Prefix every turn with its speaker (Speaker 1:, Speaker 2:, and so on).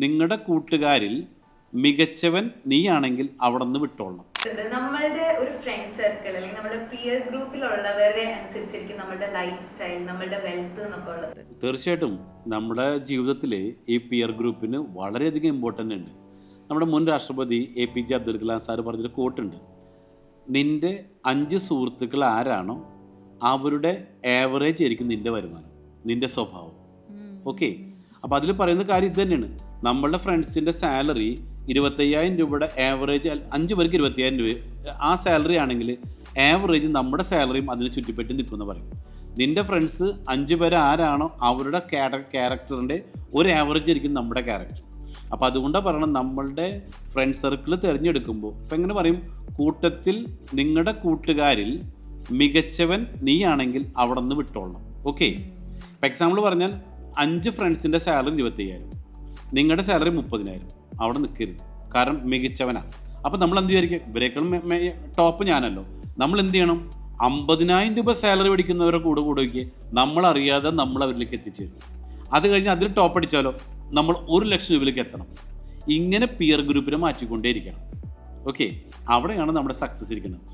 Speaker 1: നിങ്ങളുടെ കൂട്ടുകാരിൽ മികച്ചവൻ നീയാണെങ്കിൽ അവിടെ നിന്ന് വിട്ടോളണം.
Speaker 2: നമ്മളുടെ ഒരു ഫ്രണ്ട് സർക്കിൾ അല്ലെങ്കിൽ നമ്മുടെ പിയർ ഗ്രൂപ്പിലുള്ളവരെ അനുസരിച്ചിരിക്കും നമ്മുടെ ലൈഫ് സ്റ്റൈൽ, നമ്മുടെ വെൽത്ത് എന്നൊക്കെ ഉള്ളത്.
Speaker 1: തീർച്ചയായിട്ടും നമ്മുടെ ജീവിതത്തിൽ ഈ പിയർ ഗ്രൂപ്പിന് വളരെയധികം ഇമ്പോർട്ടൻ്റ് ഉണ്ട്. നമ്മുടെ മുൻ രാഷ്ട്രപതി APJ അബ്ദുൽ കലാം സാറ് പറഞ്ഞൊരു കോട്ടുണ്ട്, നിൻ്റെ 5 സുഹൃത്തുക്കൾ ആരാണോ അവരുടെ ആവറേജ് ആയിരിക്കും നിൻ്റെ വരുമാനം, നിൻ്റെ സ്വഭാവം. ഓക്കെ, അപ്പോൾ അതിൽ പറയുന്ന കാര്യം ഇത് തന്നെയാണ്. നമ്മളുടെ ഫ്രണ്ട്സിൻ്റെ സാലറി 25,000 രൂപയുടെ ആവറേജ്, 5 പേർക്ക് 25,000 രൂപ ആ സാലറി ആണെങ്കിൽ ആവറേജ് നമ്മുടെ സാലറിയും അതിന് ചുറ്റിപ്പറ്റി നിൽക്കുമെന്ന് പറയും. നിൻ്റെ ഫ്രണ്ട്സ് 5 പേര് ആരാണോ അവരുടെ ക്യാരക്ടറിൻ്റെ ഒരു ആവറേജ് ആയിരിക്കും നമ്മുടെ ക്യാരക്ടർ. അപ്പോൾ അതുകൊണ്ടാണ് പറയണം, നമ്മളുടെ ഫ്രണ്ട് സർക്കിൾ തിരഞ്ഞെടുക്കുമ്പോൾ ഇപ്പം എങ്ങനെ പറയും, കൂട്ടത്തിൽ നിങ്ങളുടെ കൂട്ടുകാരിൽ മികച്ചവൻ നീയാണെങ്കിൽ അവിടെ നിന്ന് വിട്ടോളണം. ഓക്കെ, ഇപ്പം എക്സാമ്പിൾ പറഞ്ഞാൽ 5 ഫ്രണ്ട്സിൻ്റെ സാലറി 25,000, നിങ്ങളുടെ സാലറി 30,000, അവിടെ നിൽക്കരുത്. കാരണം മികച്ചവനാണ്. അപ്പോൾ നമ്മൾ എന്ത് വിചാരിക്കും, ഇവരേക്കാളും ടോപ്പ് ഞാനല്ലോ. നമ്മൾ എന്ത് ചെയ്യണം, 50,000 രൂപ സാലറി മേടിക്കുന്നവരെ കൂടെ വയ്ക്കുക. നമ്മളറിയാതെ നമ്മൾ അവരിലേക്ക് എത്തിച്ചേരും. അത് കഴിഞ്ഞ് അതിൽ ടോപ്പ് അടിച്ചാലോ നമ്മൾ 1,00,000 രൂപയിലേക്ക് എത്തണം. ഇങ്ങനെ പിയർ ഗ്രൂപ്പിനെ മാറ്റിക്കൊണ്ടേയിരിക്കണം. ഓക്കെ, അവിടെയാണ് നമ്മുടെ സക്സസ് ഇരിക്കുന്നത്.